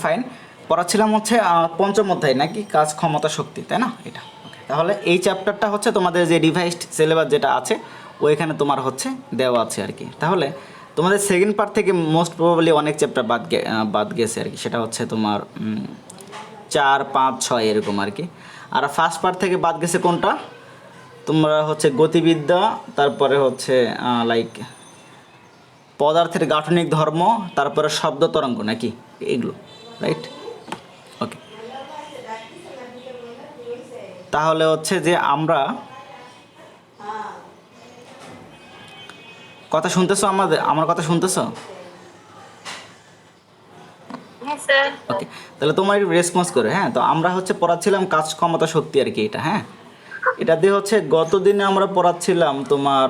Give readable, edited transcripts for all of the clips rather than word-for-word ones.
Fine. পড়াচ্ছিলাম হচ্ছে পঞ্চম অধ্যায় নাকি কাজ ক্ষমতা শক্তি, তাই না? এটা ওকে। তাহলে এই চ্যাপ্টারটা হচ্ছে তোমাদের যে রিভাইসড সিলেবাস যেটা আছে ওইখানে তোমার হচ্ছে দেওয়া আছে আর কি। তাহলে তোমাদের সেকেন্ড পার্ট থেকে মোস্ট প্রবাবলি অনেক চ্যাপ্টার বাদ গেছে আর কি। সেটা হচ্ছে তোমার 4, 5, 6 এরকম আর কি। আর ফার্স্ট পার্ট থেকে বাদ গেছে কোনটা? তোমরা হচ্ছে গতিবিদ্যা, তারপরে হচ্ছে লাইক পদার্থের গাঠনিক ধর্ম, তারপরে শব্দ তরঙ্গ নাকি এগুলো, রাইট? ওকে। তাহলে হচ্ছে যে আমরা কথা শুনতেছো, আমার কথা শুনতেছো? হ্যাঁ স্যার। ওকে। তাহলে তোমার রেসপন্স করে, হ্যাঁ। তো আমরা হচ্ছে পড়াচ্ছিলাম কাজ ক্ষমতা শক্তি আর কি, এটা হ্যাঁ। এটা দিয়ে হচ্ছে গত দিনে আমরা পড়াচ্ছিলাম তোমার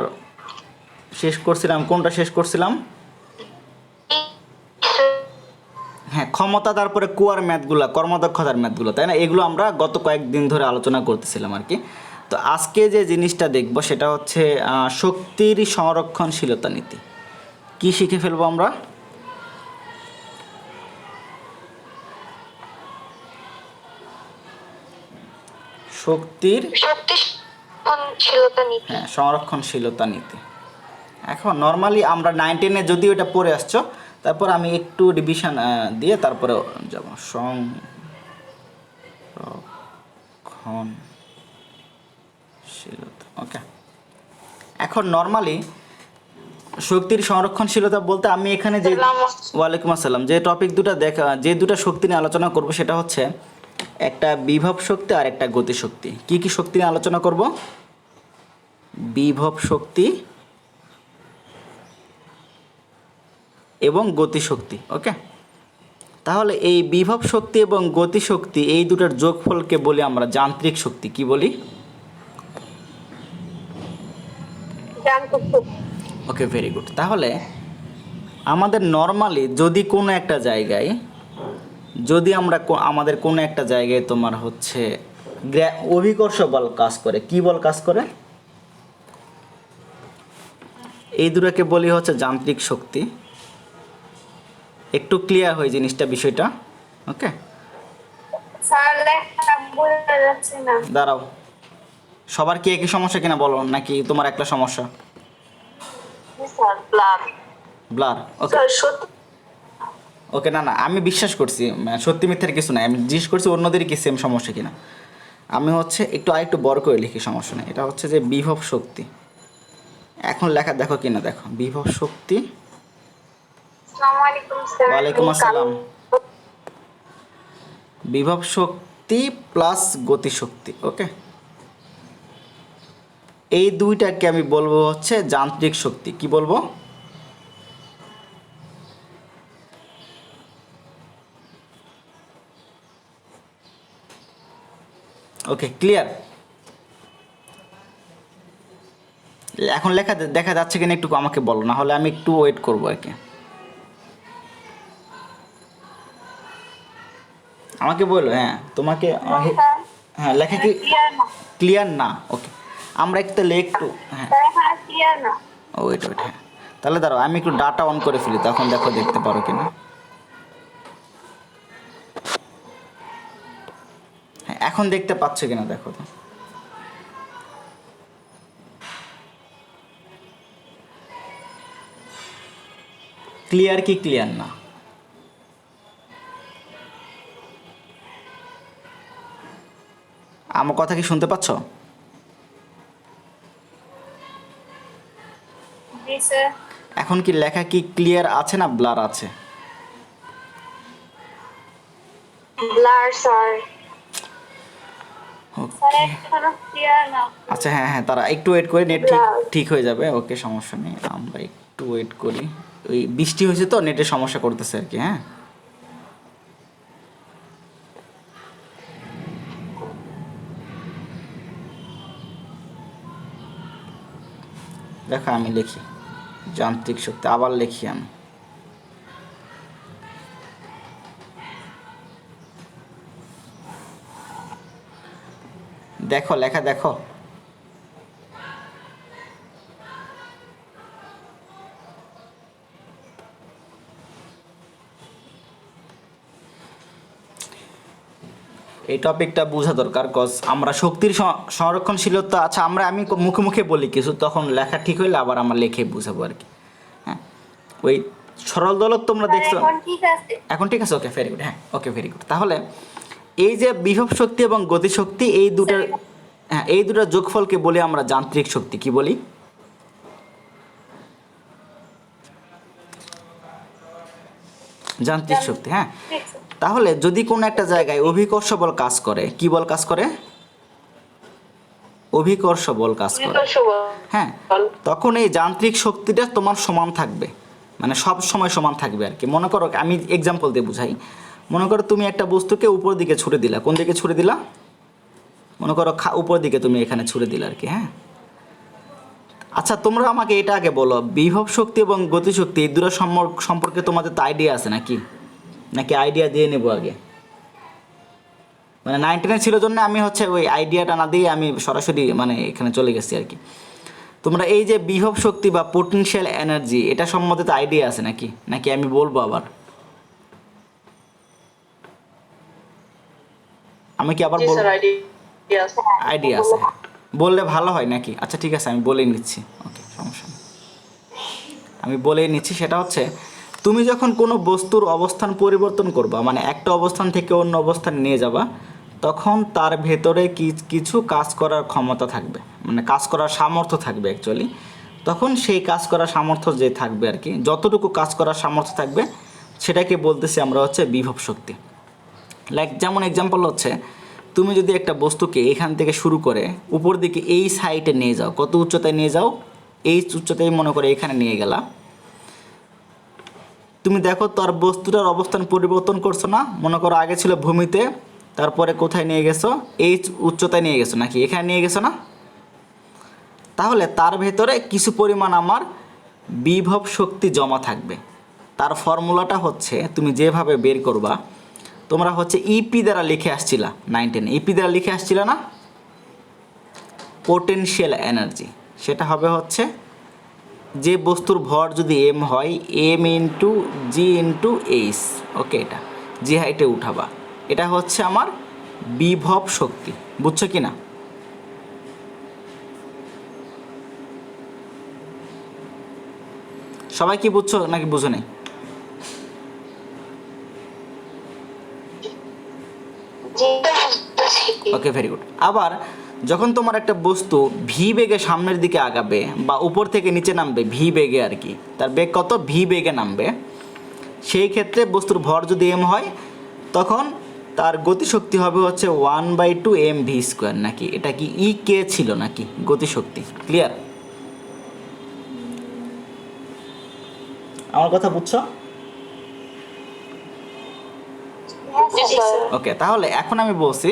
শেষ করছিলাম কোনটা শেষ করছিলাম? হ্যাঁ, ক্ষমতা, তারপরে কুয়ার ম্যাথগুলো, কর্মদক্ষতার ম্যাথগুলো, তাই না? এগুলো আমরা গত কয়েকদিন ধরে আলোচনা করতেছিলাম আর কি। তো আজকে যে জিনিসটা দেখব সেটা হচ্ছে শক্তির সংরক্ষণশীলতা নীতি। কি শিখে ফেলবো আমরা? শক্তির শক্তিশীলতা নীতি। হ্যাঁ সংরক্ষণশীলতা নীতি। এখন নর্মালি আমরা 9-10-এ যদিও এটা পড়ে আসছো, তারপর আমি একটু রিভিশন দিয়ে তারপরে যাব। সংরক্ষণশীলতা, ওকে। এখন নর্মালি শক্তির সংরক্ষণশীলতা বলতে আমি এখানে যে ওয়ালাইকুম আসসালাম, যে টপিক দুটো যে দুটো শক্তি নিয়ে আলোচনা করব সেটা হচ্ছে একটা বিভব শক্তি আর একটা গতি শক্তি। কি কি শক্তি নিয়ে আলোচনা করব? বিভব শক্তি এবং গতি শক্তি, ওকে। তাহলে এই বিভব শক্তি এবং গতি শক্তি এই দুটোর যোগফলকে বলি আমরা যান্ত্রিক শক্তি। কি বলি? ওকে, ভেরি গুড। তাহলে আমাদের নর্মালি যদি কোনো একটা জায়গায়, যদি আমরা আমাদের কোনো একটা জায়গায় তোমার হচ্ছে অভিকর্ষ বল কাজ করে, কি বল কাজ করে? এই দুটোকে বলি হচ্ছে যান্ত্রিক শক্তি। একটু ক্লিয়ার হয় জিনিসটা, বিষয়টা, ওকে। স্যার লেখা বোঝা যাচ্ছে না। দাঁড়াও, সবার কি একই সমস্যা কিনা বলো, নাকি তোমার একটা সমস্যা? Sir blood. ব্লার, ওকে। স্যার সত্যি ওকে, না না, আমি বিশ্বাস করছি সত্যি মিথ্যার কিছু নাই। আমি জিজ্ঞেস করছি অন্যদেরই কি সেম সমস্যা কিনা। আমি হচ্ছে আরেকটু বড় করে লিখি, সমস্যা নেই। এটা হচ্ছে যে বিভব শক্তি। এখন লেখা দেখো কিনা, দেখো বিভব শক্তি। আসসালামু আলাইকুম স্যার। ওয়ালাইকুম আসসালাম। বিভব শক্তি প্লাস গতি শক্তি, ওকে। এই দুইটাকে আমি বলবো হচ্ছে যান্ত্রিক শক্তি। কি বলবো? ওকে, ক্লিয়ার? এখন লেখা দেখা যাচ্ছে কিনা একটু আমাকে বলো, না হলে আমি একটু ওয়েট করবো আর কি। আমাকে বলো, হ্যাঁ তোমাকে হ্যাঁ লেখা কি ক্লিয়ার না? ওকে, আমরা একটু একটু হ্যাঁ ক্লিয়ার না। ওয়েট ওয়েট, হ্যাঁ। তাহলে দাঁড়াও, আমি একটু ডাটা অন করে ফেলি, তখন দেখো দেখতে পারো কিনা। হ্যাঁ, এখন দেখতে পাচ্ছ কিনা দেখো তো। ক্লিয়ার কি ক্লিয়ার না? আমার কথা কি শুনতে পাচ্ছ? জি স্যার। এখন কি লেখা কি ক্লিয়ার আছে না ব্লার আছে? Blur sir. স্যার ওকে, এখনো ক্লিয়ার না। আচ্ছা, হ্যাঁ হ্যাঁ, তারা একটু ওয়েট করে নেট ঠিক Blur। ঠিক হয়ে যাবে, ওকে, সমস্যা নেই। আমরা একটু ওয়েট করি। ওই বৃষ্টি হয়েছে তো, নেটের সমস্যা করতেছে আর কি, হ্যাঁ। দেখো আমি লিখি যান্ত্রিক শক্তি, আবার লিখি আমি। দেখো লেখা দেখো। এই টপিকটা বোঝা দরকার, কজ আমরা শক্তির সংরক্ষণশীলতা, আচ্ছা আমি মুখে মুখে বলি কিছু, তখন লেখা ঠিক হইলে আবার আমরা লিখে বুঝাবো আর কি। হ্যাঁ, ওই সরল দোলক তোমরা স্যার দেখছো এখন ঠিক আছে। এখন ঠিক আছে? ওকে, ভেরি গুড। হ্যাঁ, ওকে, ভেরি গুড। তাহলে এই যে বিভব শক্তি এবং গতিশক্তি, এই দুটার, হ্যাঁ, এই দুটার যোগফলকে বলি আমরা যান্ত্রিক শক্তি। কি বলি? যান্ত্রিক শক্তি। হ্যাঁ, ঠিক আছে। তাহলে যদি কোনো একটা জায়গায় অভিকর্ষ বল কাজ করে, কি বল কাজ করে? অভিকর্ষ বল কাজ করে। হ্যাঁ, তখন এই যান্ত্রিক শক্তিটা তোমার সমান থাকবে, মানে সব সময় সমান থাকবে আর কি। মনে করো, আমি এক্সাম্পল দিয়ে বুঝাই। মনে করো তুমি একটা বস্তুকে উপর দিকে ছুড়ে দিলা। কোন দিকে ছুড়ে দিলা? মনে করো উপর দিকে তুমি এখানে ছুড়ে দিলা আর কি। হ্যাঁ, আচ্ছা তোমরা আমাকে এটা আগে বলো, বিভব শক্তি এবং গতিশক্তি এই দুটো সম্পর্কে তোমাদের তো আইডিয়া আছে নাকি? নাকি আইডিয়া দিয়ে নেব আগে? মানে 9-10 ছিল জন্য আমি হচ্ছে ওই আইডিয়াটা না দিয়ে আমি সরাসরি মানে এখানে চলে গেছি আর কি। তোমরা এই যে বিভব শক্তি বা পোটেনশিয়াল এনার্জি, এটা সম্বন্ধে তো আইডিয়া আছে নাকি? নাকি আমি বলবো আবার? আমি কি আবার বলবো? আইডিয়া আছে, বললে ভালো হয় নাকি? আচ্ছা ঠিক আছে, আমি বলেই নিচ্ছি। ওকে, সমস্যা নেই, আমি বলেই নিচ্ছি। সেটা হচ্ছে, তুমি যখন কোনো বস্তুর অবস্থান পরিবর্তন করবা, মানে একটা অবস্থান থেকে অন্য অবস্থানে নিয়ে যাবা, তখন তার ভেতরে কিছু কাজ করার ক্ষমতা থাকবে, মানে কাজ করার সামর্থ্য থাকবে অ্যাকচুয়ালি। তখন সেই কাজ করার সামর্থ্য যে থাকবে আর কি, যতটুকু কাজ করার সামর্থ্য থাকবে, সেটাকে বলতেছি আমরা হচ্ছে বিভব শক্তি। লাইক যেমন এক্সাম্পল হচ্ছে, তুমি যদি একটা বস্তুকে এখান থেকে শুরু করে উপর দিকে এই সাইডে নিয়ে যাও, কত উচ্চতায় নিয়ে যাও? এই উচ্চতায় মনে করে এখানে নিয়ে গেলা, তুমি দেখো তার বস্তুটার অবস্থান পরিবর্তন করছো না? মনে করো আগে ছিল ভূমিতে, তারপরে কোথায় নিয়ে গেছো? এই উচ্চতায় নিয়ে গেছো, নাকি এখানে নিয়ে গেছো না? তাহলে তার ভেতরে কিছু পরিমাণ আমার বিভব শক্তি জমা থাকবে। তার ফর্মুলাটা হচ্ছে, তুমি যেভাবে বের করবা, তোমরা হচ্ছে ইপি দ্বারা লিখে আসছিলা 9-10, ইপি দ্বারা লিখে আসছিলা না? Potential energy. সেটা হবে হচ্ছে, যে বস্তুর ভর যদি এম হয়, এম ইন্টু জি ইন্টু এইচ। ওকে, এটা জি হাইটে উঠাবা, এটা হচ্ছে আমার বিভব শক্তি। বুঝছো কি না? সবাই কি বুঝছো নাকি বুঝো নাই? ওকে, ভেরি গুড। আবার যখন তোমার একটা বস্তু ভি বেগে সামনের দিকে আগাবে বা উপর থেকে নিচে নামবে, ভি বেগে আর কি, তার বেগ কত? ভি বেগে নামবে, সেই ক্ষেত্রে বস্তুর ভর যদি এম হয়, তখন তার গতিশক্তি হবে হচ্ছে 1/2 mv²। নাকি এটা কি ই কে ছিল নাকি গতিশক্তি? ক্লিয়ার? আমার কথা বুঝছো? ওকে, তাহলে এখন আমি বলছি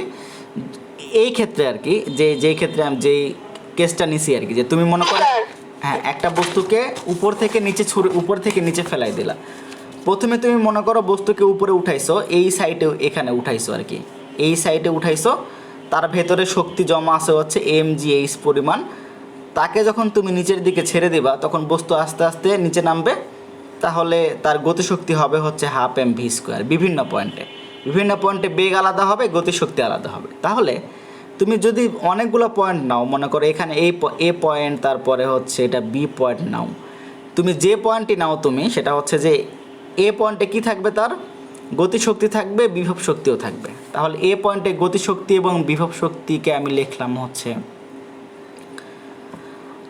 এই ক্ষেত্রে আর কি, যেই ক্ষেত্রে আমি যেই কেসটা নিছি আর কি, যে তুমি মনে করো, হ্যাঁ, একটা বস্তুকে উপর থেকে নিচে ফেলাই দিলা। প্রথমে তুমি মনে করো বস্তুকে উপরে উঠাইছো, এই সাইডে এখানে উঠাইছো আর কি, এই সাইডে উঠাইছো, তার ভেতরে শক্তি জমা আছে হচ্ছে mgh পরিমাণ। তাকে যখন তুমি নিচের দিকে ছেড়ে দিবা, তখন বস্তু আস্তে আস্তে নিচে নামবে, তাহলে তার গতিশক্তি হবে হচ্ছে 1/2 mv²। বিভিন্ন পয়েন্টে বেগ আলাদা হবে, গতিশক্তি আলাদা হবে। তাহলে তুমি যদি অনেকগুলো পয়েন্ট নাও, মনে করো এখানে এ পয়েন্ট, তারপরে হচ্ছে এটা বি পয়েন্ট নাও, তুমি যে পয়েন্টটি নাও তুমি, সেটা হচ্ছে যে এ পয়েন্টে কি থাকবে? তার গতিশক্তি থাকবে, বিভব শক্তিও থাকবে। তাহলে এ পয়েন্টে গতিশক্তি এবং বিভব শক্তিকে আমি লিখলাম হচ্ছে,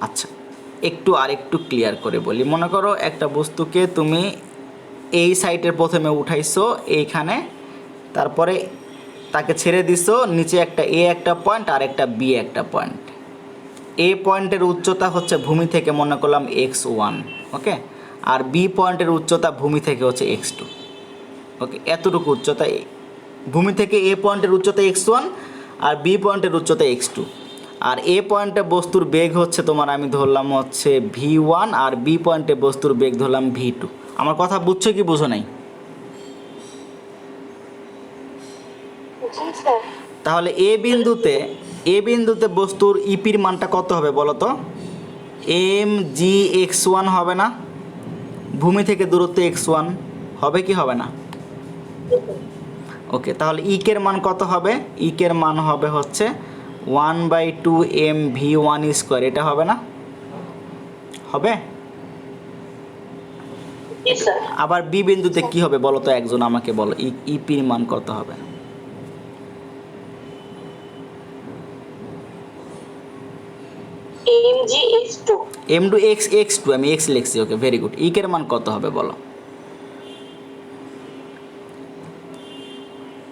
আচ্ছা আরেকটু ক্লিয়ার করে বলি। মনে করো একটা বস্তুকে তুমি এই সাইডের প্রথমে উঠাইছো এইখানে, তারপরে তাকে ছেড়ে দিছো নিচে, একটা পয়েন্ট আর একটা বি একটা পয়েন্ট। এ পয়েন্টের উচ্চতা হচ্ছে ভূমি থেকে মনে করলাম x1, ওকে, আর বি পয়েন্টের উচ্চতা ভূমি থেকে হচ্ছে x2। ওকে, এতটুকু উচ্চতা ভূমি থেকে এ পয়েন্টের উচ্চতা x1 আর বি পয়েন্টের উচ্চতা x2। আর এ পয়েন্টে বস্তুর বেগ হচ্ছে তোমার, আমি ধরলাম হচ্ছে v1, আর বি পয়েন্টে বস্তুর বেগ ধরলাম v2। আমার কথা বুঝছো কি বুঝো নাই? তাহলে এ বিন্দুতে বস্তুর ইপির মানটা কত হবে বলো তো? mgx1 হবে না? ভূমি থেকে দূরত্ব x1 হবে কি হবে না? ওকে, তাহলে ইকের মান কত হবে? ইকের মান হবে হচ্ছে 1/2 mv1 স্কোয়ার। এটা হবে না? হবে? জি স্যার। আবার বি বিন্দুতে কি হবে বলো তো, একজন আমাকে বলো, ইপির মান কত হবে? mg(x2) x2, আমি x লিখছি, ওকে ভেরি গুড। ইকের মান কত হবে বলো?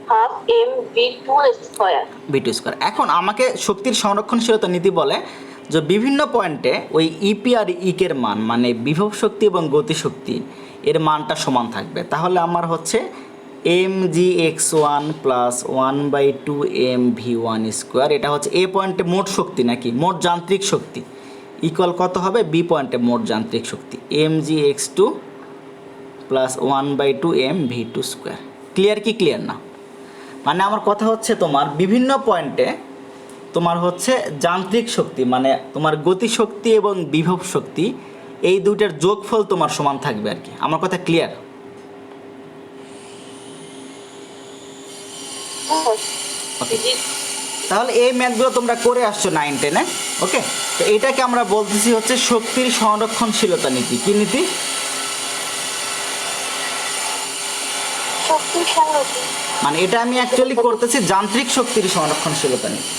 Half mv2 square. v2 square. এখন আমাকে শক্তির সংরক্ষণশীলতা নীতি বলে যে বিভিন্ন পয়েন্টে ওই ইপি আর ইকের মান, মানে বিভব শক্তি এবং গতিশক্তি এর মানটা সমান থাকবে। তাহলে আমার হচ্ছে mgx1 প্লাস 1/2 mv1 স্কোয়ার, এটা হচ্ছে এ পয়েন্টে মোট শক্তি নাকি মোট যান্ত্রিক শক্তি, ইকুয়াল কত হবে বি পয়েন্টে মোট যান্ত্রিক শক্তি mgx2 plus 1/2 mv2 square. Clear কি ক্লিয়ার না? মানে আমার কথা হচ্ছে তোমার বিভিন্ন পয়েন্টে তোমার হচ্ছে যান্ত্রিক শক্তি, মানে তোমার গতিশক্তি এবং বিভব শক্তি, এই দুইটার যোগফল তোমার সমান থাকবে আর কি। আমার কথা ক্লিয়ার? ওকে, তাহলে এই ম্যাথগুলো তোমরা করে আসছো 9-10-এ। ওকে, তো এইটাকে আমরা বলতেছি হচ্ছে শক্তির সংরক্ষণশীলতা নীতি। কি নীতি? শক্তির সংরক্ষণ। মানে এটা আমি অ্যাকচুয়ালি করতেছি যান্ত্রিক শক্তির সংরক্ষণশীলতা নীতি।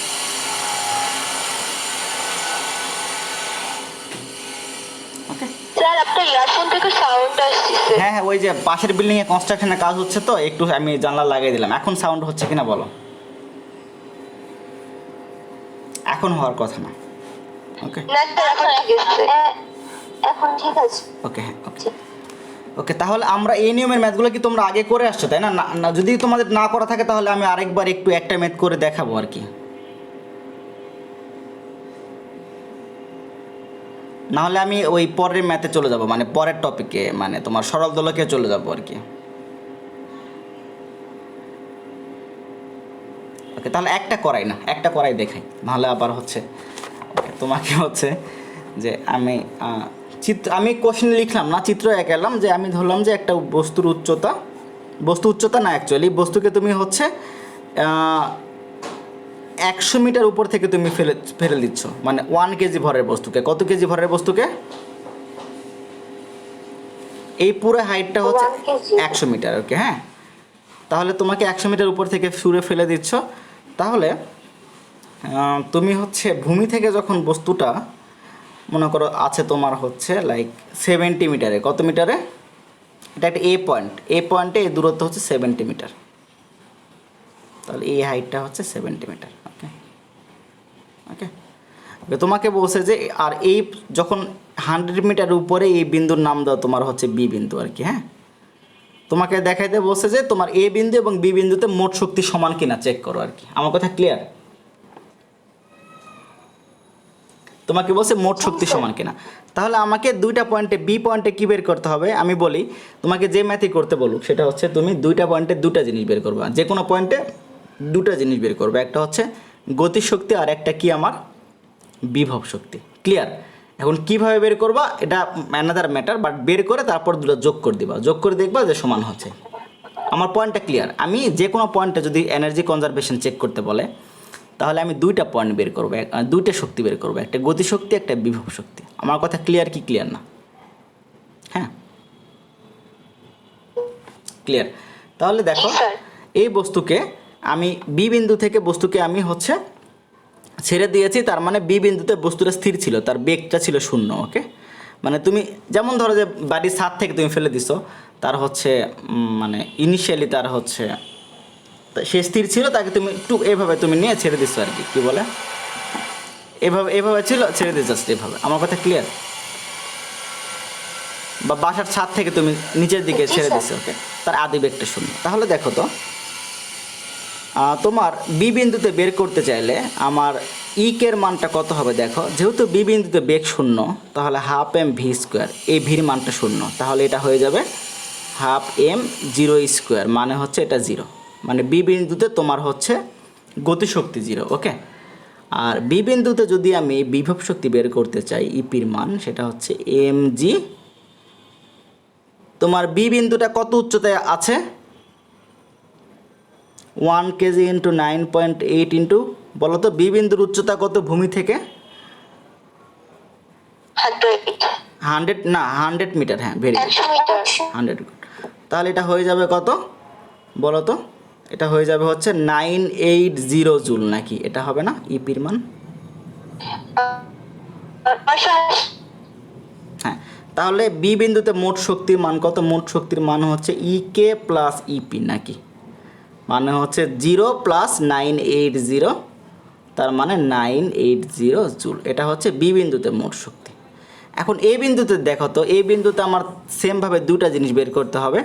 ওকে, স্যার আপনার ইয়ারফোন থেকে সাউন্ড আসছে। হ্যাঁ হ্যাঁ, ওই যে পাশের বিল্ডিংয়ে কনস্ট্রাকশনের কাজ হচ্ছে তো একটু আমি জানলা লাগিয়ে দিলাম। এখন সাউন্ড হচ্ছে কিনা বলো? এখন হওয়ার কথা না। ওকে না স্যার এখন ঠিক আছে। এখন ঠিক আছে। ওকে, হ্যাঁ ওকে ওকে। তাহলে আমরা এই নিয়মের ম্যাথগুলো কি তোমরা আগে করে আসছো তাই না? না, যদি তোমাদের না করা থাকে তাহলে আমি আরেকবার একটু একটা ম্যাথ করে দেখাবো আর কি। নাহলে আমি ওই পরের ম্যাথে চলে যাব, মানে পরের টপিকে, মানে তোমার সরল দোলকে চলে যাব আর কি। ওকে, তাহলে একটা করাই দেখাই, নাহলে আবার হচ্ছে ওকে তোমাকে হচ্ছে যে আমি কোশ্চেন লিখলাম না, চিত্র এঁকালাম, যে আমি ধরলাম যে একটা বস্তু উচ্চতা না, অ্যাকচুয়ালি বস্তুকে তুমি হচ্ছে 100 মিটার উপর থেকে তুমি ফেলে দিচ্ছ, মানে 1 কেজি ভরের বস্তুকে। কত কেজি ভরের বস্তুকে? এই পুরো হাইটটা হচ্ছে 1 কেজি। 100 মিটার। ওকে, হ্যাঁ, তাহলে তোমাকে 100 মিটার উপর থেকে ছুঁড়ে ফেলে দিচ্ছ। তাহলে তুমি হচ্ছে ভূমি থেকে যখন বস্তুটা মনে করো আছে তোমার হচ্ছে লাইক 70 মিটারে, কত মিটারে? এটা একটা এ পয়েন্টে এই দূরত্ব হচ্ছে 70 মিটার। তাহলে এই হাইটটা হচ্ছে 70 মিটার। ওকে ওকে ওকে, তোমাকে বলছে যে আর এই যখন 100 মিটার উপরে এই বিন্দুর নাম দাও তোমার হচ্ছে বি বিন্দু আর কি। হ্যাঁ, তোমাকে দেখাইতে বলছে যে তোমার এ বিন্দু এবং বি বিন্দুতে মোট শক্তি সমান কিনা চেক করো আর কি। আমার কথা ক্লিয়ার? তোমাকে বলছে মোট শক্তি সমান কিনা। তাহলে আমাকে দুইটা পয়েন্টে, বি পয়েন্টে কী বের করতে হবে আমি বলি তোমাকে, যে ম্যাথই করতে বলুক সেটা হচ্ছে তুমি দুইটা পয়েন্টে দুটা জিনিস বের করবে, যে কোনো পয়েন্টে দুটা জিনিস বের করবে। একটা হচ্ছে গতিশক্তি আর একটা কি আমার বিভব শক্তি। ক্লিয়ার? এখন কিভাবে বের করবা এটা অ্যানাদার ম্যাটার, বাট বের করে তারপর দুটো যোগ করে দিবা, যোগ করে দেখবা যে সমান হচ্ছে। আমার পয়েন্টটা ক্লিয়ার? আমি যে কোনো পয়েন্টে যদি এনার্জি কনজারভেশন চেক করতে বলে তাহলে আমি দুইটা পয়েন্ট বের করবো, দুইটা শক্তি বের করবো, একটা গতিশক্তি একটা বিভব শক্তি। আমার কথা ক্লিয়ার কি ক্লিয়ার না? হ্যাঁ ক্লিয়ার? তাহলে দেখো এই বস্তুকে আমি বি বিন্দু থেকে বস্তুকে আমি হচ্ছে ছেড়ে দিয়েছি, তার মানে বি বিন্দুতে বস্তুটা স্থির ছিল, তার বেগটা ছিল 0। ওকে, মানে তুমি যেমন ধরো যে বাড়ির ছাদ থেকে তুমি ফেলে দিছো, তার হচ্ছে মানে ইনিশিয়ালি তার হচ্ছে সে স্থির ছিল, তাকে তুমি একটু এভাবে তুমি নিয়ে ছেড়ে দিচ্ছ আর কি। কী বলে, এভাবে ছিল, ছেড়ে দিয়ে যাচ্ছে এভাবে। আমার কথা ক্লিয়ার? বা বাসার ছাদ থেকে তুমি নিচের দিকে ছেড়ে দিচ্ছ, ওকে, তার আদি বেগটা 0। তাহলে দেখো তো তোমার বি বিন্দুতে বের করতে চাইলে আমার ইকের মানটা কত হবে? দেখো, যেহেতু বি বিন্দুতে বেগ 0, তাহলে হাফ এম ভি স্কোয়ার, এই ভির মানটা 0, তাহলে এটা হয়ে যাবে হাফ এম 0 স্কোয়ার, মানে হচ্ছে এটা 0, মানে বি বিন্দুতে তোমার হচ্ছে গতিশক্তি 0। ওকে, আর বি বিন্দুতে যদি আমি বিভব শক্তি বের করতে চাই ইপির মান, সেটা হচ্ছে এম জি। তোমার বি বিন্দুটা কত উচ্চতায় আছে? 1 কেজি ইন্টু 9.8 ইন্টু, বলো তো বি বিন্দুর উচ্চতা কত ভূমি থেকে? 100 100 না 100 মিটার, হ্যাঁ ভেরি গুড, 100 মিটার 100 গুড। তাহলে এটা হয়ে যাবে কত বলো তো? এটা হয়ে যাবে হচ্ছে 980 জুল, নাকি এটা হবে না ইপির মান? 580 হ্যাঁ, তাহলে বি বিন্দুতে মোট শক্তির মান কত? মোট শক্তির মান হচ্ছে ইকে প্লাস ইপি, নাকি মানে হচ্ছে 0 প্লাস 980, তার মানে 980 জুল। এটা হচ্ছে বি বিন্দুতে মোট শক্তি। এখন এ বিন্দুতে দেখো তো, এই বিন্দুতে আমার সেমভাবে দুটা জিনিস বের করতে হবে।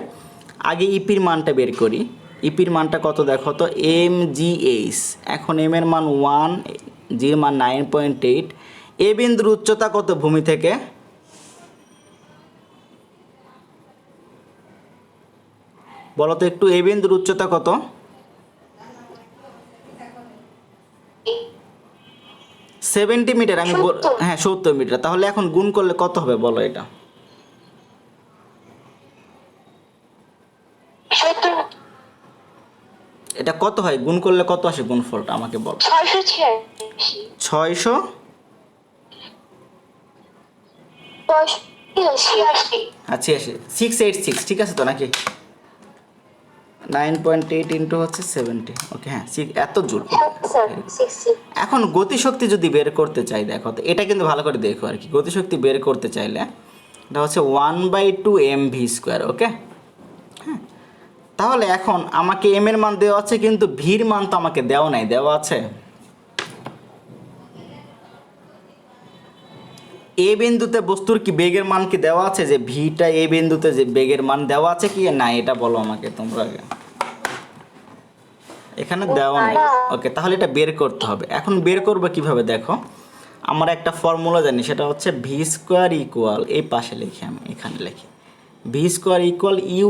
আগে ইপির মানটা বের করি। ইপির মানটা কত দেখো তো, এম জি এইচ। এখন এম এর মান 1, জির মান 9.8। এ বিন্দুর উচ্চতা কত ভূমি থেকে? বলো তো একটু, এ বিন্দুর উচ্চতা কত? 70 মিটার। হ্যাঁ 70 মিটার। তাহলে এখন গুণ করলে কত হবে বলো এটা? 70 এটা কত হয় গুণ করলে, কত আসে গুণফলটা আমাকে বলো? 686 600 86 86 686, ঠিক আছে তো নাকি? 9.8 ইন্টু হচ্ছে 70, ওকে হ্যাঁ এত জুল। স্যার 60 এখন গতিশক্তি যদি বের করতে চাই, দেখো তো এটা কিন্তু ভালো করে দেখো আর কি। গতিশক্তি বের করতে চাইলে এটা হচ্ছে 1/2 mv², ওকে হ্যাঁ। তাহলে এখন আমাকে এম এর মান দেওয়া আছে, কিন্তু ভির মান তো আমাকে দেওয়া নাই, দেওয়া আছে এ বিন্দুতে বস্তুর কি বেগের মান কি দেওয়া আছে, যে ভিটা এ বিন্দুতে যে বেগের মান দেওয়া আছে কি না, এটা বলো আমাকে তোমরা আগে। এখানে দেওয়া নেই, ওকে। তাহলে এটা বের করতে হবে। এখন বের করবো কিভাবে দেখো, আমরা একটা ফর্মুলা জানি, সেটা হচ্ছে v² ইকুয়াল, এই পাশে লিখি আমি, এখানে লিখি v² equal u²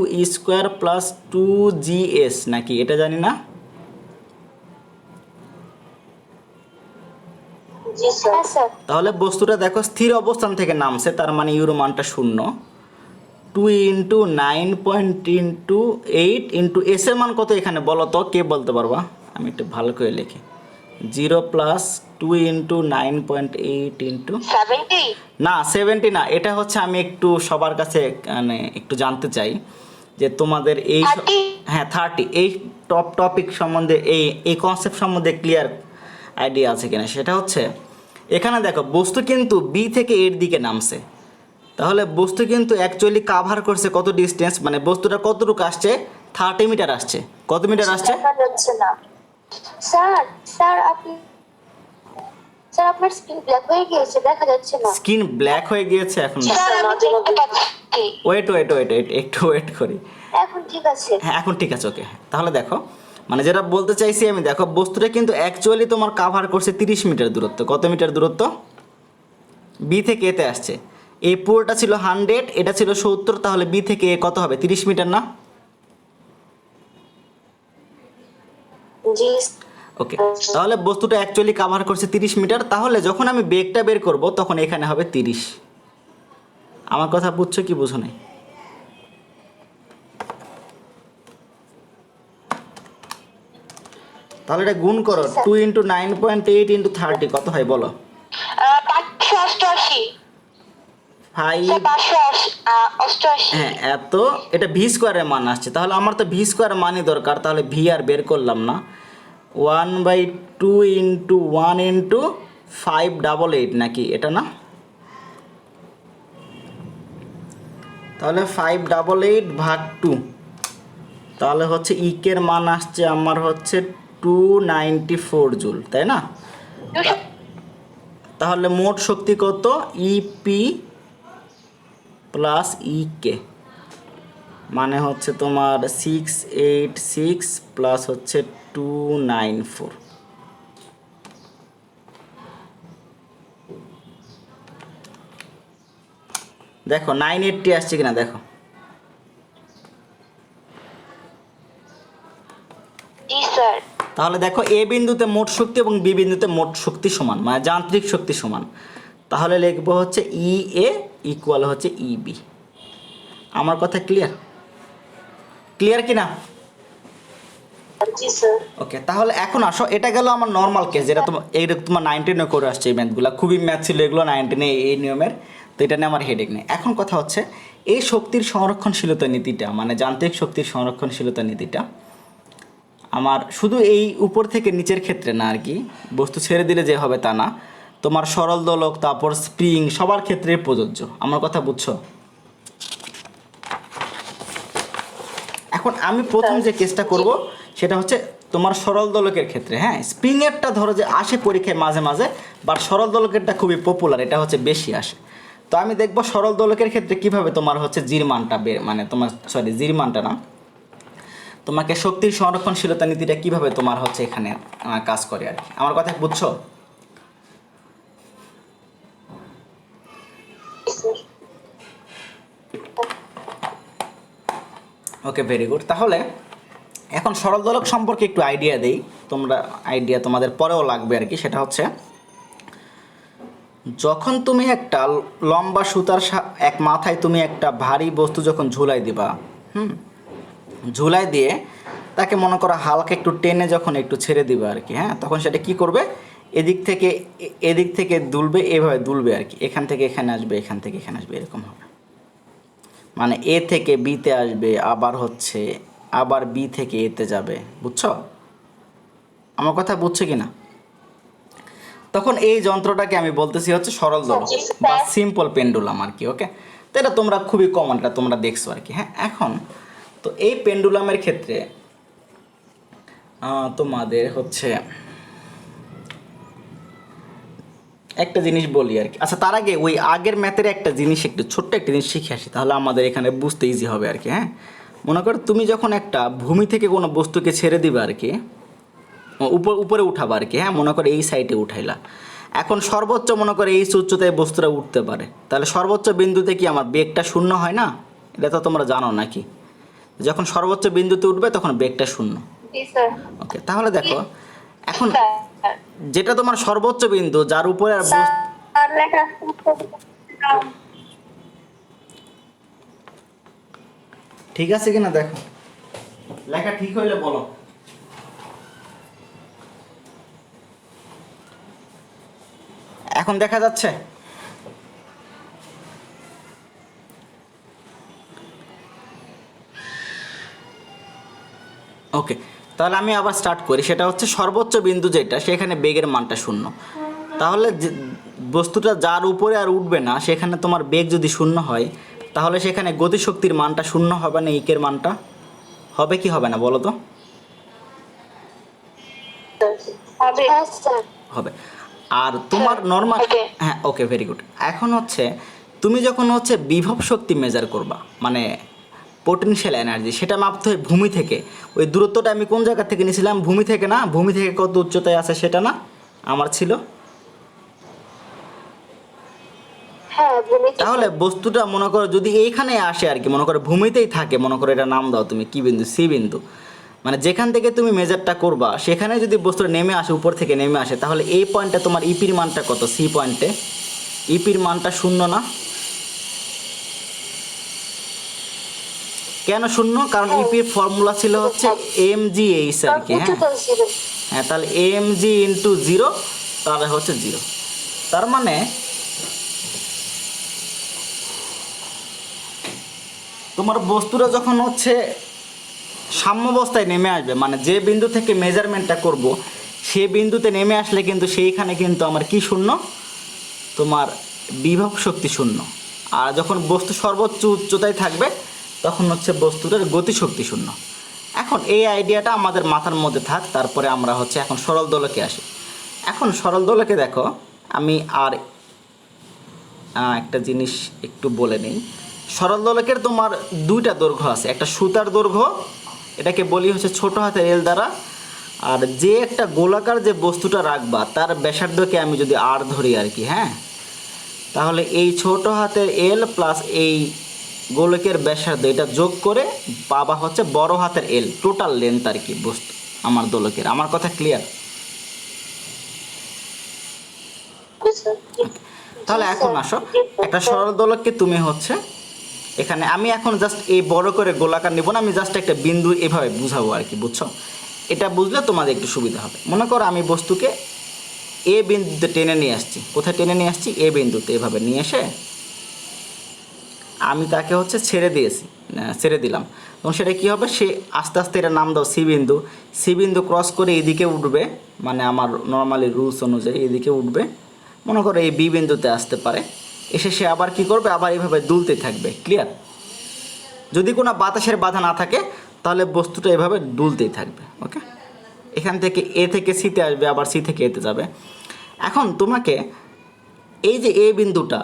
plus 2gs, নাকি এটা জানি না? জি স্যার তাহলে বস্তুটা দেখো স্থির অবস্থান থেকে নামছে, তার মানে ইউরো মানটা 0। 2 ইন্টু 9.8 ইন্টু এস এর মান কত এখানে বলো তো, কে বলতে পারবা? আমি একটু ভালো করে লিখি, 0 প্লাস 2 ইন্টু 9.8 ইন্টু 70 না 70 না, এটা হচ্ছে আমি একটু সবার কাছে মানে একটু জানতে চাই যে তোমাদের এই 30 হ্যাঁ 30 এই টপিক সম্বন্ধে, এই কনসেপ্ট সম্বন্ধে ক্লিয়ার আইডিয়া আছে কিনা। সেটা হচ্ছে এখানে দেখো বস্তু কিন্তু বি থেকে এর দিকে নামছে, তাহলে বস্তু কিন্তু অ্যাকচুয়ালি কাভার করছে কত ডিস্টেন্স, মানে বস্তুটা কতটুকু আসছে? 30 মিটার আসছে। কত মিটার আসছে? দেখা যাচ্ছে না স্যার। স্যার আপনার স্ক্রিন ব্ল্যাক হয়ে গিয়েছে, দেখা যাচ্ছে না। স্কিন ব্ল্যাক হয়ে গিয়েছে এখন? স্যার আমি দেখতে পাচ্ছি। ওয়েট একটু ওয়েট করি। এখন ঠিক আছে। হ্যাঁ এখন ঠিক আছে, ওকে। তাহলে দেখো মানে যেটা বলতে চাইছি আমি, দেখো বস্তুটা কিন্তু অ্যাকচুয়ালি তোমার কাভার করছে 30 মিটার দূরত্ব। কত মিটার দূরত্ব? বি থেকে এতে আসছে। এই পুরোটা ছিল 100, এটা ছিল 70, তাহলে বি থেকে এ কত হবে? 30 মিটার না? জি ওকে, তাহলে বস্তুটা অ্যাকচুয়ালি কাভার করছে 30 মিটার। তাহলে যখন আমি বেগটা বের করব তখন এখানে হবে 30। আমার কথা বুঝছো কি বুঝো নাই? তাহলে এটা গুণ করো, 2 ইন্টু 9.8 ইন্টু 30 কত হয় বলো? 588 5 588 হ্যাঁ এত, এটা v² মান আসছে। তাহলে আমার তো v² মানই দরকার, তাহলে ভি আর বের করলাম না। 1/2 ইন্টু 1 ইন্টু 588, নাকি এটা না? তাহলে 588 ভাগ 2, তাহলে হচ্ছে ইকের মান আসছে আমার হচ্ছে 294 জুল, তাই না? তাহলে মোট শক্তি কত? ইপি প্লাস ইকে মানে হচ্ছে তোমার 686 প্লাস হচ্ছে 294। দেখো 980 আসছে কিনা দেখো। জি স্যার। তাহলে দেখো এ বিন্দুতে মোট শক্তি এবং বি বিন্দুতে মোট শক্তি সমান, মানে যান্ত্রিক শক্তি সমান। তাহলে লিখবো হচ্ছে ই এ ইকুয়াল হচ্ছে ইবি। আমার কথা ক্লিয়ার? ক্লিয়ার কি না? জি স্যার। ওকে, তাহলে এখন আসো, এটা গেল আমার নর্মাল কেস, যেটা তোমার এইরকম তোমার 19-এ করে আসছে। এই ম্যাথগুলো খুবই ম্যাথ ছিল এগুলো 19-এ এই নিয়মের, তো এটা নিয়ে আমার হেডেক নেই। এখন কথা হচ্ছে এই শক্তির সংরক্ষণশীলতা নীতিটা, মানে যান্ত্রিক শক্তির সংরক্ষণশীলতা নীতিটা আমার শুধু এই উপর থেকে নিচের ক্ষেত্রে না আর কি, বস্তু ছেড়ে দিলে যে হবে তা না, তোমার সরল দোলক তারপর স্প্রিং সবার ক্ষেত্রে প্রযোজ্য। আমার কথা বুঝছো? এখন আমি প্রথম যে কেসটা করব সেটা হচ্ছে তোমার সরল দোলকের ক্ষেত্রে। হ্যাঁ, স্প্রিংয়েরটা ধরো যে আসে পরীক্ষায় মাঝে মাঝে, বাট সরল দোলকেরটা খুবই পপুলার, এটা হচ্ছে বেশি আসে। তো আমি দেখব সরল দোলকের ক্ষেত্রে কিভাবে তোমার হচ্ছে জির মানটা মানে তোমার জির মানটা না, তোমাকে শক্তির সংরক্ষণশীলতা নীতিটা কিভাবে তোমার হচ্ছে এখানে কাজ করে আর কি। আমার কথা বুঝছো? ওকে, ভেরি গুড। তাহলে এখন সরল দোলক সম্পর্কে একটু আইডিয়া দেই, তোমরা আইডিয়া তোমাদের পরেও লাগবে আর কি। সেটা হচ্ছে যখন তুমি একটা লম্বা সুতার এক মাথায় তুমি একটা ভারী বস্তু যখন ঝুলাই দিবা, ঝুলাই দিয়ে তাকে মনে করো হালকা একটু টেনে যখন একটু ছেড়ে দিবে আর কি, হ্যাঁ, তখন সেটা কি করবে, এদিক থেকে দুলবে, এভাবে দুলবে আর কি, এখান থেকে এখানে আসবে, এখান থেকে এখানে আসবে, এরকম হবে। মানে এ থেকে বিতে আসবে, আবার বি থেকে এতে যাবে। বুঝছো আমার কথা? বুঝছো কি না? তখন এই যন্ত্রটাকে আমি বলতেছি হচ্ছে সরল দোলক বা সিম্পল পেন্ডুলাম আর কি। ওকে, তো এটা তোমরা খুবই কমন, এটা তোমরা দেখছো আর কি। হ্যাঁ, এখন তো এই পেন্ডুলামের ক্ষেত্রে তোমাদের হচ্ছে একটা জিনিস বলি আর কি। আচ্ছা, তার আগে ওই আগের ম্যাথের একটা জিনিস, একটু ছোট্ট একটা জিনিস শিখে আসি, তাহলে আমাদের এখানে বুঝতে ইজি হবে আর কি। হ্যাঁ, মনে করো তুমি যখন একটা ভূমি থেকে কোনো বস্তুকে ছেড়ে দিবে আর কি, উপরে উঠাবা আর কি। হ্যাঁ, মনে করো এই সাইডে উঠাইলা, এখন সর্বোচ্চ মনে করো এই উচ্চতায় বস্তুটা উঠতে পারে, তাহলে সর্বোচ্চ বিন্দুতে কি আমার বেগটা শূন্য হয় না? এটা তো তোমরা জানো নাকি, যখন সর্বোচ্চ বিন্দুতে উঠবে তখন বেগটা শূন্য। ওকে, তাহলে দেখো এখন যেটা তোমার সর্বোচ্চ বিন্দু, যার উপরে আর ঠিক আছে কিনা দেখো, লেখা ঠিক হইলে বলো। এখন দেখা যাচ্ছে? ওকে, তাহলে আমি আবার স্টার্ট করি। সেটা হচ্ছে সর্বোচ্চ বিন্দু যেটা, সেখানে বেগের মানটা শূন্য। তাহলে বস্তুটা যার উপরে আর উঠবে না, সেখানে তোমার বেগ যদি শূন্য হয়, তাহলে সেখানে গতিশক্তির মানটা শূন্য হবে না? ইকের মানটা হবে কি হবে না বলো তো? হবে। আর তোমার নর্মাল, হ্যাঁ, ওকে, ভেরি গুড। এখন হচ্ছে তুমি যখন হচ্ছে বিভব শক্তি মেজার করবা, মানে পোটেনশিয়াল এনার্জি, সেটা মাপতে হয় ভূমি থেকে। ওই দূরত্বটা আমি কোন জায়গা থেকে নিয়েছিলাম? ভূমি থেকে না? ভূমি থেকে কত উচ্চতায় আছে সেটা না আমার ছিল? তাহলে বস্তুটা মনে করো যদি এইখানে আসে আর কি, মনে করো ভূমিতেই থাকে, মনে করো এটা নাম দাও তুমি কি বিন্দু, সি বিন্দু, মানে যেখান থেকে তুমি মেজারটা করবা সেখানে যদি বস্তুটা নেমে আসে, উপর থেকে নেমে আসে, তাহলে এই পয়েন্টে তোমার ইপির মানটা কত? সি পয়েন্টে ইপির মানটা শূন্য না? কেন শূন্য? কারণ ইপির ফর্মুলা ছিল হচ্ছে mgh আর কি। হ্যাঁ, তাহলে mg ইন্টু জিরো, তাহলে হচ্ছে জিরো। তার মানে তোমার বস্তুটা যখন হচ্ছে সাম্যাবস্থায় নেমে আসবে, মানে যে বিন্দু থেকে মেজারমেন্টটা করব সে বিন্দুতে নেমে আসলে কিন্তু সেইখানে কিন্তু আমার কি শূন্য? তোমার বিভব শক্তি শূন্য। আর যখন বস্তু সর্বোচ্চ উচ্চতায় থাকবে তখন হচ্ছে বস্তুটার গতিশক্তি শূন্য। এখন এই আইডিয়াটা আমাদের মাথার মধ্যে থাক, তারপরে আমরা হচ্ছে এখন সরল দোলকে আসি। এখন সরল দোলকে দেখো, আমি আর একটা জিনিস একটু বলে নিই। সরল দোলকের তোমার দুইটা দৈর্ঘ্য আছে, একটা সুতার দৈর্ঘ্য, এটাকে বলি হচ্ছে ছোট হাতের এল দ্বারা, আর যে একটা গোলাকার যে বস্তুটা রাখবা তার ব্যাসার্ধকে আমি যদি আর ধরি আর কি, হ্যাঁ, তাহলে এই ছোট হাতের এল প্লাস এই গোলকের ব্যাসার্ধ এটা যোগ করে পাবা হচ্ছে বড় হাতের এল, টোটাল লেন্থ আর কি বস্তু আমার দোলকের। আমার কথা ক্লিয়ার? তাহলে এখন আসো, একটা সরল দোলককে তুমি হচ্ছে এখানে আমি এখন জাস্ট এই বড় করে গোলাকার নিব না, আমি জাস্ট একটা বিন্দু এভাবে বুঝাবো আর কি, বুঝছো? এটা বুঝলে তোমাদের একটু সুবিধা হবে। মনে করো আমি বস্তুকে এ বিন্দুতে টেনে নিয়ে আসছি। কোথায় টেনে নিয়ে আসছি? এ বিন্দুতে। এভাবে নিয়ে এসে আমি তাকে হচ্ছে ছেড়ে দিলাম। এবং সেটা কী হবে, সে আস্তে আস্তে এটা নাম দাও সি বিন্দু। সি বিন্দু ক্রস করে এদিকে উঠবে, মানে আমার নর্মালি রুলস অনুযায়ী এদিকে উঠবে। মনে করো এই বি বিন্দুতে আসতে পারে, এসে সে আবার কি করবে, আবার এইভাবে দুলতে থাকবে। ক্লিয়ার? যদি কোনো বাতাসের বাধা না থাকে তাহলে বস্তুটা এভাবে দুলতেই থাকবে। ওকে, এখান থেকে এ থেকে সিতে আসবে, আবার সি থেকে এতে যাবে। এখন তোমাকে এই যে এ বিন্দুটা,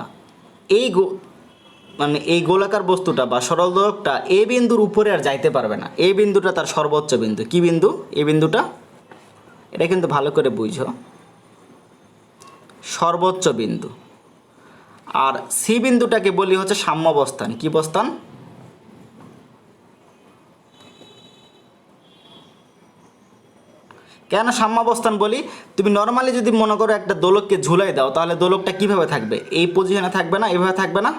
মানে এই গোলাকার বস্তুটা বা সরল দোলকটা এ বিন্দুর উপরে আর যাইতে পারবে না। এই বিন্দুটা তার সর্বোচ্চ বিন্দু। কি বিন্দু? এই বিন্দুটা, এটা কিন্তু ভালো করে বুঝো, সর্বোচ্চ বিন্দু। আর সি বিন্দুটাকে বলি হচ্ছে সাম্যাবস্থান। কি অবস্থান? কেন সাম্যাবস্থান বলি? তুমি নর্মালি যদি মনে করো একটা দোলককে ঝুলাই দাও, তাহলে দোলকটা কিভাবে থাকবে? এই পজিশনে থাকবে না, এইভাবে থাকবে না?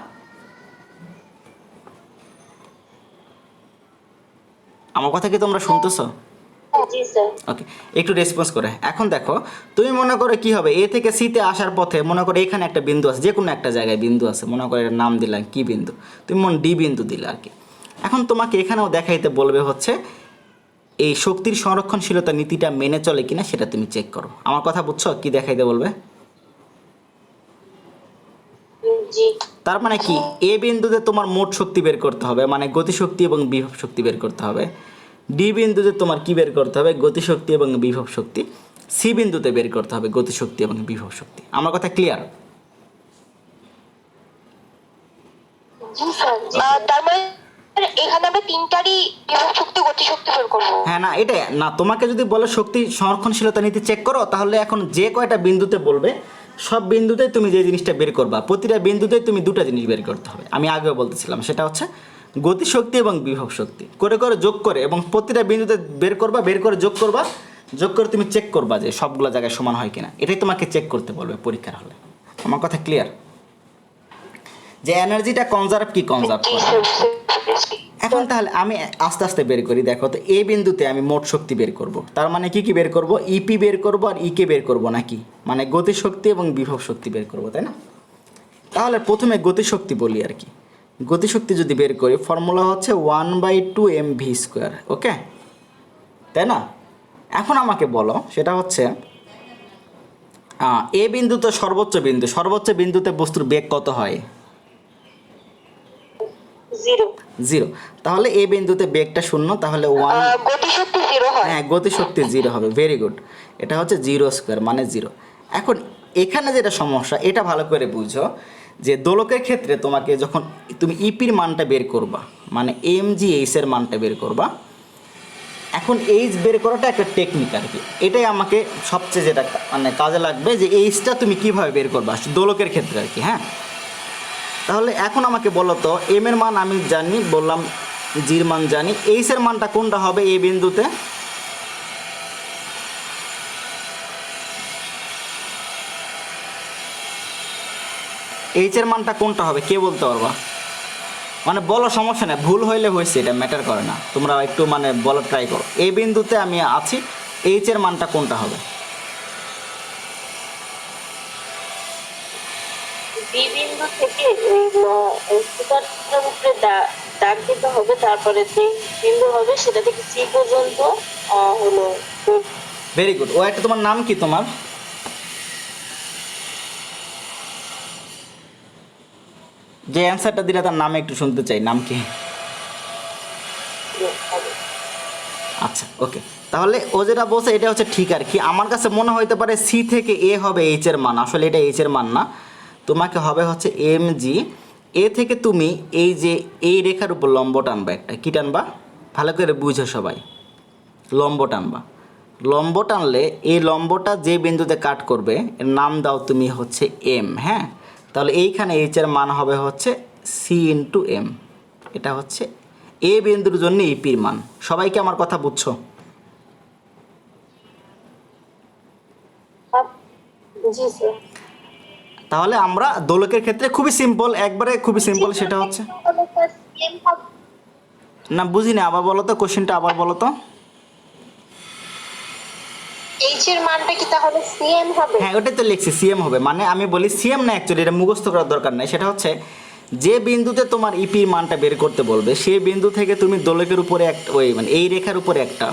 আমার কথা কি তোমরা শুনতেছো? জি স্যার। ওকে, একটু রেসপন্স করে। এখন দেখো, তুমি মনে করো কি হবে, এ থেকে সিতে আসার পথে মনে করো এখানে একটা বিন্দু আছে, যে কোনো একটা জায়গায় বিন্দু আছে, মনে করো এর নাম দিলাম কি বিন্দু, তুমি ডি বিন্দু দিলে আর কি। এখন তোমাকে এখানেও দেখাইতে বলবে হচ্ছে এই শক্তির সংরক্ষণশীলতা নীতিটা মেনে চলে কিনা সেটা তুমি চেক করো। আমার কথা বুঝছো? কি দেখাইতে বলবে? জি। তার মানে কি, এ বিন্দুতে তোমার মোট শক্তি বের করতে হবে, মানে গতিশক্তি এবং বিভব শক্তি বের করতে হবে। ডি বিন্দুতে তোমার কি বের করতে হবে? গতিশক্তি এবং বিভব শক্তি। সি বিন্দুতে বের করতে হবে গতিশক্তি এবং বিভব শক্তি। আমার কথা ক্লিয়ার? জি স্যার। তার মানে এখানে আমরা তিনটারই বিভব শক্তি গতিশক্তি বের করব। হ্যাঁ, না এটা না, তোমাকে যদি বলে শক্তি সংরক্ষণশীলতা নীতি চেক করো, তাহলে এখন যে কয়টা বিন্দুতে বলবে সব বিন্দুতে তুমি যে জিনিসটা বের করবা, প্রতিটা বিন্দুতে তুমি দুটো জিনিস বের করতে হবে। আমি আগেও বলতেছিলাম, সেটা হচ্ছে গতিশক্তি এবং বিভব শক্তি করে করে যোগ করে, এবং প্রতিটা বিন্দুতে বের করবা, বের করে যোগ করবা, যোগ করে তুমি চেক করবা যে সবগুলো জায়গায় সমান হয় কিনা। এটাই তোমাকে চেক করতে বলবে পরীক্ষার হলে। আমার কথা ক্লিয়ার? যে এনার্জিটা কনজার্ভ কি কনজার্ভ জি করে। স্যার। এখন তাহলে আমি আস্তে আস্তে বের করি। দেখো তো, এ বিন্দুতে আমি মোট শক্তি বের করব, তার মানে কি কি বের করব? ইপি বের করব আর ইকে বের করব নাকি, মানে গতিশক্তি এবং বিভব শক্তি বের করব, তাই না? তাহলে প্রথমে গতিশক্তি বলি আর কি। গতিশক্তি যদি বের করি, ফর্মুলা হচ্ছে 1/2mv²। ওকে, তাই না? এখন আমাকে বলো, সেটা হচ্ছে এ বিন্দু তো সর্বোচ্চ বিন্দু, সর্বোচ্চ বিন্দুতে বস্তুর বেগ কত হয়? 0। তাহলে এ বিন্দুতে বেগটা 0, তাহলে 1। গতিশক্তি 0 হয়। হ্যাঁ, গতিশক্তি 0 হবে। Very good. এটা হচ্ছে 0² মানে 0। এখন এখানে যেটা সমস্যা, এটা ভালো করে বুঝো যে দোলকের ক্ষেত্রে তোমাকে যখন তুমি ইপির মানটা বের করবা, মানে mgh এর মানটা বের করবা, এখন এইচ বের করাটা একটা টেকনিক আর কি। এটাই আমাকে সবচেয়ে যেটা মানে কাজে লাগবে, যে এইচটা তুমি কীভাবে বের করবা দোলকের ক্ষেত্রে আর কি। হ্যাঁ, তাহলে এখন আমাকে বলো তো, এম এর মান আমি জানি, বললাম জির মান জানি, এইচ এর মানটা কোনটা হবে এই বিন্দুতে? এইচ এর মানটা কোনটা হবে কে বলতে পারবা? মানে বলো, সমস্যা নেই, ভুল হইলে হয়েছে, এটা ম্যাটার করে না, তোমরা একটু মানে বলো, ট্রাই করো। এই বিন্দুতে আমি আছি, এইচ এর মানটা কোনটা হবে? বি বিন্দু থেকে ওই সুতার উপরে দাগ দিতে হবে, তারপরে যে বিন্দু হবে সেটা থেকে সি পর্যন্ত হলো। Very good. ও একটা, তোমার নাম কি? তোমার যে অ্যান্সারটা দিলে তার নামে একটু শুনতে চাই, নাম কি? আচ্ছা, ওকে। তাহলে ও যেটা বলছে এটা হচ্ছে ঠিক আর কি। আমার কাছে মনে হইতে পারে সি থেকে এ হবে এইচ এর মান, আসলে এটা এইচ এর মান না, তোমাকে হবে হচ্ছে এম জি। এ থেকে তুমি এই যে এই রেখার উপর লম্ব টানবা, একটা কী টানবা ভালো করে বুঝো সবাই, লম্ব টানবা। লম্ব টানলে এই লম্বটা যে বিন্দুতে কাট করবে এর নাম দাও তুমি হচ্ছে এম। হ্যাঁ, তাহলে এইখানে এইচ এর মান হবে হচ্ছে সি ইন্টু এম। এটা হচ্ছে এ বিন্দুর জন্য ইপির মান। সবাইকে আমার কথা বুঝছো? জি স্যার। তাহলে আমরা দোলকের ক্ষেত্রে খুবই সিম্পল, একবারে খুবই সিম্পল, সেটা হচ্ছে না, বুঝিনি, আবার বলো তো কোশ্চেনটা, আবার বলো তো। এইচ এর মানটা কি তাহলে সিএম হবে? হ্যাঁ ওটাই তো লিখছি সিএম হবে, মানে আমি বলি সিএম না, অ্যাকচুয়ালি এটা মুখস্থ করার দরকার নাই। সেটা হচ্ছে যে বিন্দুতে তোমার ইপির মানটা বের করতে বলবে সেই বিন্দু থেকে তুমি দোলকের উপরে একটা ওই মানে এই রেখার উপরে একটা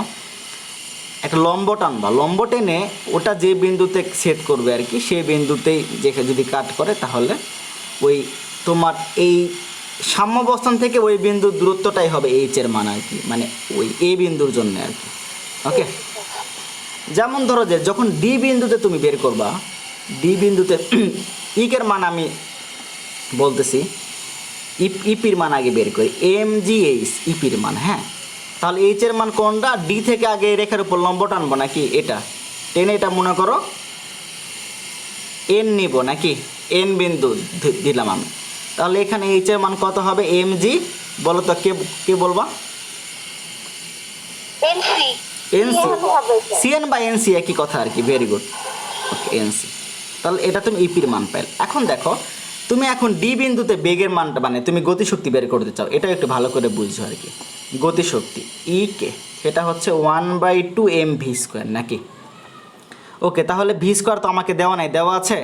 লম্ব টানবা, লম্ব টেনে ওটা যে বিন্দুতে ছেদ করবে আর কি, সেই বিন্দুতেই যদি কাট করে তাহলে ওই তোমার এই সাম্যাবস্থান থেকে ওই বিন্দুর দূরত্বটাই হবে এইচ এর মান আর কি, মানে ওই এ বিন্দুর জন্য আর কি। ওকে, যেমন ধরো যে যখন ডি বিন্দুতে তুমি বের করবা, ডি বিন্দুতে ইকের মান আমি বলতেছি, ইপির মান আগে বের করি, এম জি এইচ ইপির মান। হ্যাঁ, তাহলে এইচ এর মান কোনটা? ডি থেকে আগে এই রেখার উপর লম্ব টানবো নাকি এটা টেনে, এটা মনে করো এন নিব নাকি, এন বিন্দু দিলাম আমি। তাহলে এখানে এইচ এর মান কত হবে? এম জি, বলো তো কে কে বলবা? এনসি এনসি, হবে স্যার। সিএন বা এনসি একই কথা আর কি। ভেরি গুড, ওকে এনসি। তাহলে এটা তুমি ইপির মান পাইল। এখন দেখো তুমি এখন ডি বিন্দুতে বেগের মানটা মানে তুমি গতিশক্তি বের করতে চাও, এটা একটু ভালো করে বুঝছো আর কি। গতিশক্তি ই কে, সেটা হচ্ছে 1/2 mv স্কোয়ার নাকি? ওকে, তাহলে ভি স্কোয়ার তো আমাকে দেওয়া নাই, দেওয়া আছে?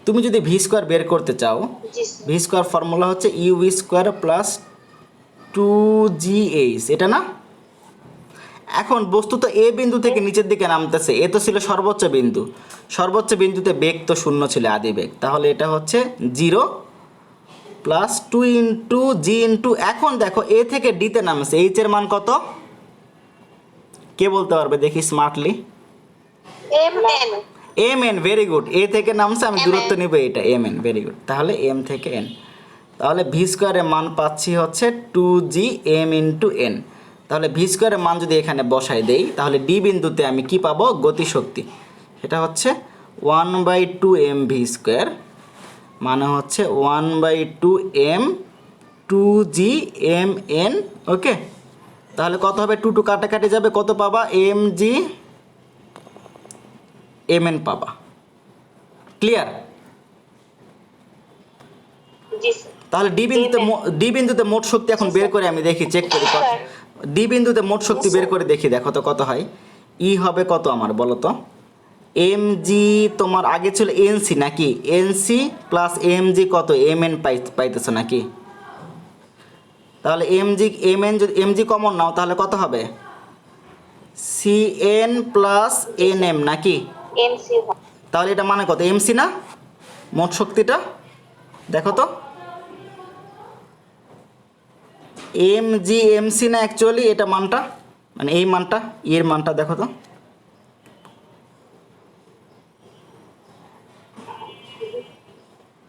তুমি যদি ভি স্কোয়ার বের করতে চাও, জি স্যার। ভি স্কোয়ার ফর্মুলা হচ্ছে ইউ স্কোয়ার প্লাস 2gh, এটা না? এখন বস্তুত এ বিন্দু থেকে নিচের দিকে নামতেছে, এ তো ছিল সর্বোচ্চ বিন্দু, সর্বোচ্চ বিন্দুতে বেগ তো শূন্য ছিল, আদি বেগ, তাহলে এটা হচ্ছে 0 প্লাস 2 ইন্টু জি ইন্টু, এখন দেখো এ থেকে ডিতে নামছে, এইচ এর মান কত কে বলতে পারবে দেখি smartly? M N M N, very good. A থেকে নামছে, আমি দূরত্ব নিব এটা, এম এন, ভেরি গুড। তাহলে এম থেকে এন, তাহলে ভি স্কোয়ারের মান পাচ্ছি হচ্ছে 2g m ইন্টু এন। তাহলে ভি স্কোয়ারের মান যদি এখানে বসাই দেই, তাহলে ডি বিন্দুতে আমি কি পাবো? গতিশক্তি, সেটা হচ্ছে 1/2 mv স্কোয়ার, মানে হচ্ছে 1/2 m 2g m n। ওকে, তাহলে কত হবে? 2 কাটাকাটি যাবে, কত পাবা? mg mn পাবা। ক্লিয়ার? জি স্যার। তাহলে ডি বিন্দুতে মোট শক্তি এখন বের করে আমি দেখি, চেক করি কত। ডি বিন্দুতে মোট শক্তি বের করে দেখি, দেখো তো কত হয়। ই হবে কত আমার বলো তো? এম জি তোমার আগে ছিল এনসি নাকি, এনসি প্লাস এম জি কত? এম এন পাইতেছো নাকি? তাহলে এম জি এম এন, যদি এম জি কমন নাও তাহলে কত হবে? C N plus N M নাকি? এমসি তাহলে এটা মানে কত? এমসি না মোট শক্তিটা? দেখো তো এম জি এমসি না অ্যাকচুয়ালি এটা মানটা, মানে এই মানটা, এর মানটা দেখো তো।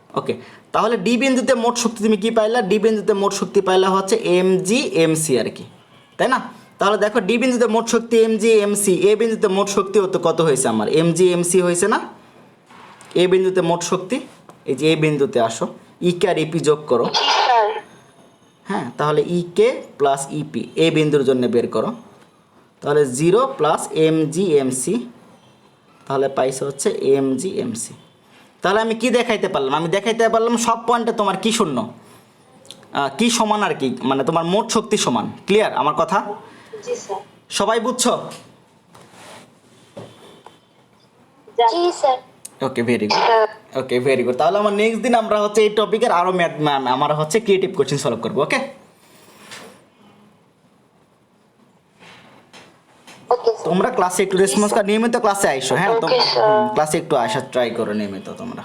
ওকে, তাহলে ডি বিন্দুতে মোট শক্তি তুমি কি পাইলা? ডি বিন্দুতে মোট শক্তি পাইলা হচ্ছে এম জি এমসি আর কি, তাই না? তাহলে দেখো ডি বিন্দুতে মোট শক্তি এম জি এমসি, এ বিন্দুতে মোট শক্তি হতো কত হয়েছে আমার? এম জি এমসি হয়েছে না? এ বিন্দুতে মোট শক্তি, এই যে এ বিন্দুতে আসো, ইকে আর ইপি যোগ করো। জি স্যার। হ্যাঁ, তাহলে ইকে প্লাস ইপি এ বিন্দুর জন্য বের করো, তাহলে 0 প্লাস এম জি এমসি, তাহলে পাইছে হচ্ছে এম জি এমসি। তাহলে আমি কি দেখাইতে পারলাম? আমি দেখাইতে পারলাম সব পয়েন্টে তোমার কি শূন্য, কি সমান আর কি, মানে তোমার মোট শক্তি সমান। ক্লিয়ার আমার কথা? জি স্যার। সবাই বুঝছো? জি sir. Okay, very good, okay very good. তাহলে আমার নেক্সট দিন আমরা হচ্ছে এই টপিকের আরও ম্যাথ, আমরা হচ্ছে ক্রিয়েটিভ কোশ্চেন সলভ করবো। ওকে, ওকে স্যার। তোমরা ক্লাসে একটু রেসপন্স কর, নিয়মিত ক্লাসে আইসো। হ্যাঁ, Okay, sir. ক্লাসে একটু আসা ট্রাই করো নিয়মিত তোমরা।